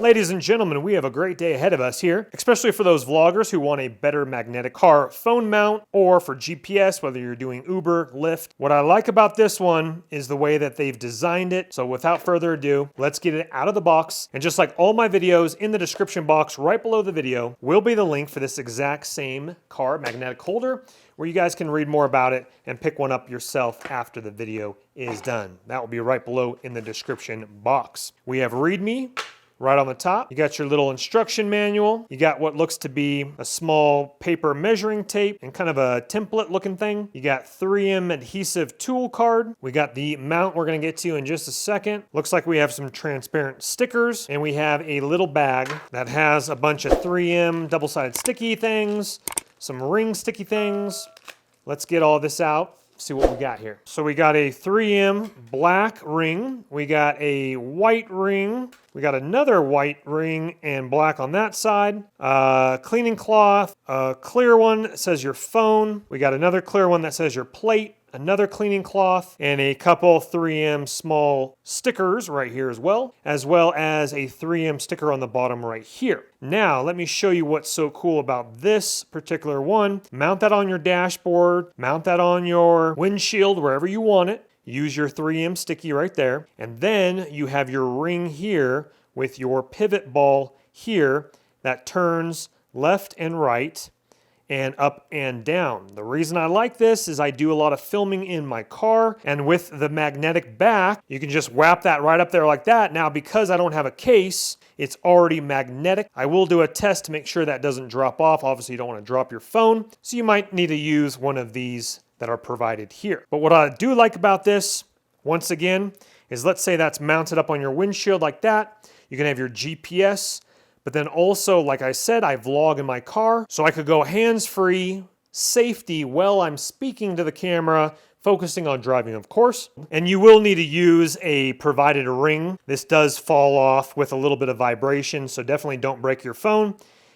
Ladies and gentlemen, we have a great day ahead of us here, especially for those vloggers who want a better magnetic car phone mount or for GPS, whether you're doing Uber, Lyft. What I like about this one is the way that they've designed it. So without further ado, let's get it out of the box. And just like all my videos, in the description box right below the video will be the link for this exact same car magnetic holder, where you guys can read more about it and pick one up yourself after the video is done. That will be right below in the description box. We have README right on the top. You got your little instruction manual. You got what looks to be a small paper measuring tape and kind of a template looking thing. You got 3M adhesive tool card. We got the mount we're gonna get to in just a second. Looks like we have some transparent stickers, and we have a little bag that has a bunch of 3M double-sided sticky things, some ring sticky things. Let's get all this out. See what we got here. So we got a 3M black ring. We got a white ring. We got another white ring and black on that side. Cleaning cloth, a clear one that says your phone. We got another clear one that says your plate. Another cleaning cloth, and a couple 3M small stickers right here as well as a 3M sticker on the bottom right here. Now, let me show you what's so cool about this particular one. Mount that on your dashboard, mount that on your windshield, wherever you want it. Use your 3M sticky right there, and then you have your ring here with your pivot ball here that turns left and right and up and down. The reason I like this is I do a lot of filming in my car, and with the magnetic back, you can just wrap that right up there like that. Now, because I don't have a case, it's already magnetic. I will do a test to make sure that doesn't drop off. Obviously, you don't want to drop your phone, so you might need to use one of these that are provided here. But what I do like about this, once again, is let's say that's mounted up on your windshield like that. You can have your GPS, but then also, like I said, I vlog in my car, so I could go hands-free, safety while I'm speaking to the camera, focusing on driving, of course. And you will need to use a provided ring. This does fall off with a little bit of vibration, so definitely don't break your phone,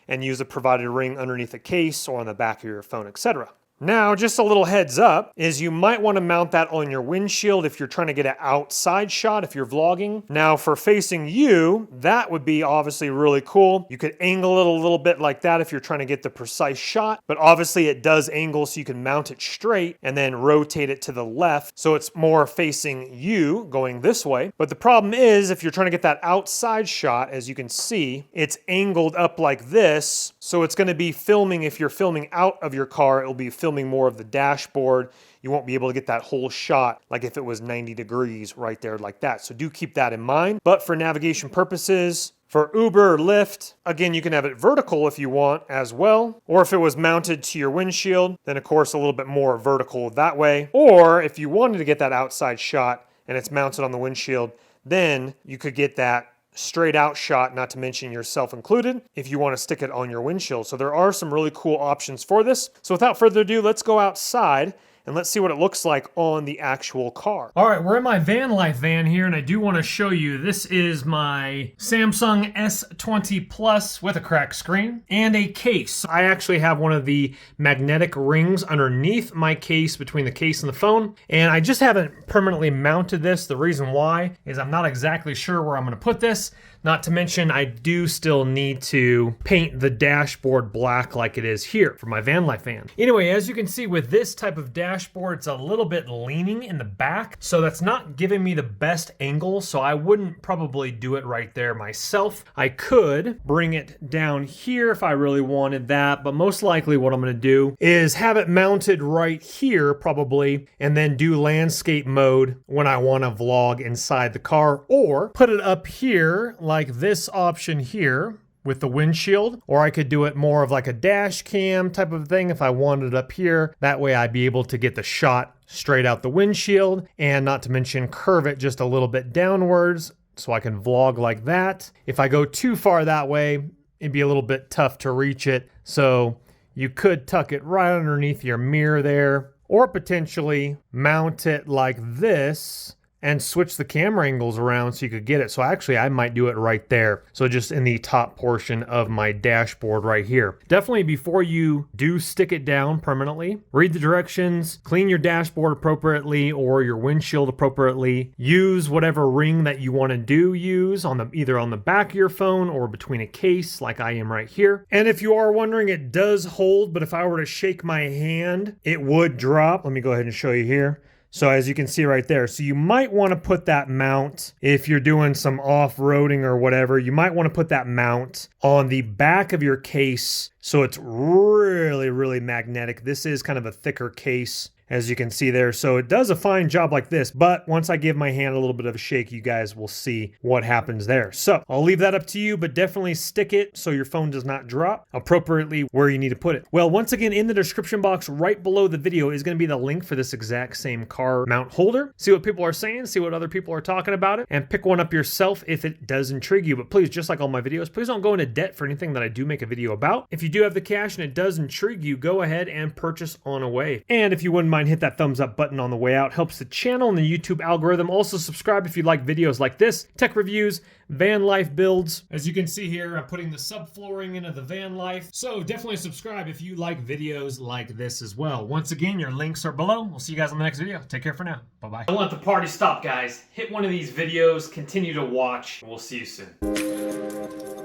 and use a provided ring underneath the case or on the back of your phone, etc. Now, just a little heads up is you might want to mount that on your windshield if you're trying to get an outside shot if you're vlogging. Now, for facing you, that would be obviously really cool. You could angle it a little bit like that if you're trying to get the precise shot, but obviously it does angle so you can mount it straight and then rotate it to the left so it's more facing you going this way. But the problem is if you're trying to get that outside shot, as you can see, it's angled up like this, so it's going to be filming. If you're filming out of your car, it'll be filming more of the dashboard. You won't be able to get that whole shot like if it was 90 degrees right there like that. So do keep that in mind. But for navigation purposes, for Uber or Lyft, again, you can have it vertical if you want as well. Or if it was mounted to your windshield, then of course a little bit more vertical that way. Or if you wanted to get that outside shot and it's mounted on the windshield, then you could get that straight out shot, not to mention yourself included, if you want to stick it on your windshield. So there are some really cool options for this. So without further ado, let's go outside and let's see what it looks like on the actual car. All right, we're in my van life van here, and I do want to show you, this is my Samsung S20 Plus with a cracked screen and a case. I actually have one of the magnetic rings underneath my case, between the case and the phone, and I just haven't permanently mounted this. The reason why is I'm not exactly sure where I'm going to put this. Not to mention, I do still need to paint the dashboard black like it is here for my van life van. Anyway, as you can see with this type of dashboard, it's a little bit leaning in the back, so that's not giving me the best angle, so I wouldn't probably do it right there myself. I could bring it down here if I really wanted that, but most likely what I'm gonna do is have it mounted right here probably, and then do landscape mode when I wanna vlog inside the car, or put it up here like this option here with the windshield, or I could do it more of like a dash cam type of thing if I wanted it up here. That way I'd be able to get the shot straight out the windshield, and not to mention curve it just a little bit downwards so I can vlog like that. If I go too far that way, it'd be a little bit tough to reach it. So you could tuck it right underneath your mirror there, or potentially mount it like this and switch the camera angles around so you could get it. So actually I might do it right there. So just in the top portion of my dashboard right here. Definitely before you do stick it down permanently, read the directions, clean your dashboard appropriately or your windshield appropriately. Use whatever ring that you want to use on the either on the back of your phone or between a case like I am right here. And if you are wondering, it does hold, but if I were to shake my hand, it would drop. Let me go ahead and show you here. So as you can see right there, so you might want to put that mount, if you're doing some off-roading or whatever, you might want to put that mount on the back of your case so it's really, really magnetic. This is kind of a thicker case, as you can see there. So it does a fine job like this, but once I give my hand a little bit of a shake, you guys will see what happens there. So I'll leave that up to you, but definitely stick it so your phone does not drop appropriately where you need to put it. Well, once again, in the description box right below the video is going to be the link for this exact same car mount holder. See what people are saying, see what other people are talking about it, and pick one up yourself if it does intrigue you. But please, just like all my videos, please don't go into debt for anything that I do make a video about. If you do have the cash and it does intrigue you, go ahead and purchase on away. And if you wouldn't mind, hit that thumbs up button on the way out. Helps the channel and the YouTube algorithm. Also subscribe if you like videos like this, tech reviews, van life builds. As you can see here, I'm putting the subflooring into the van life. So definitely subscribe if you like videos like this as well. Once again, your links are below. We'll see you guys on the next video. Take care for now. Bye-bye. Don't let the party stop, guys. Hit one of these videos, continue to watch, and we'll see you soon.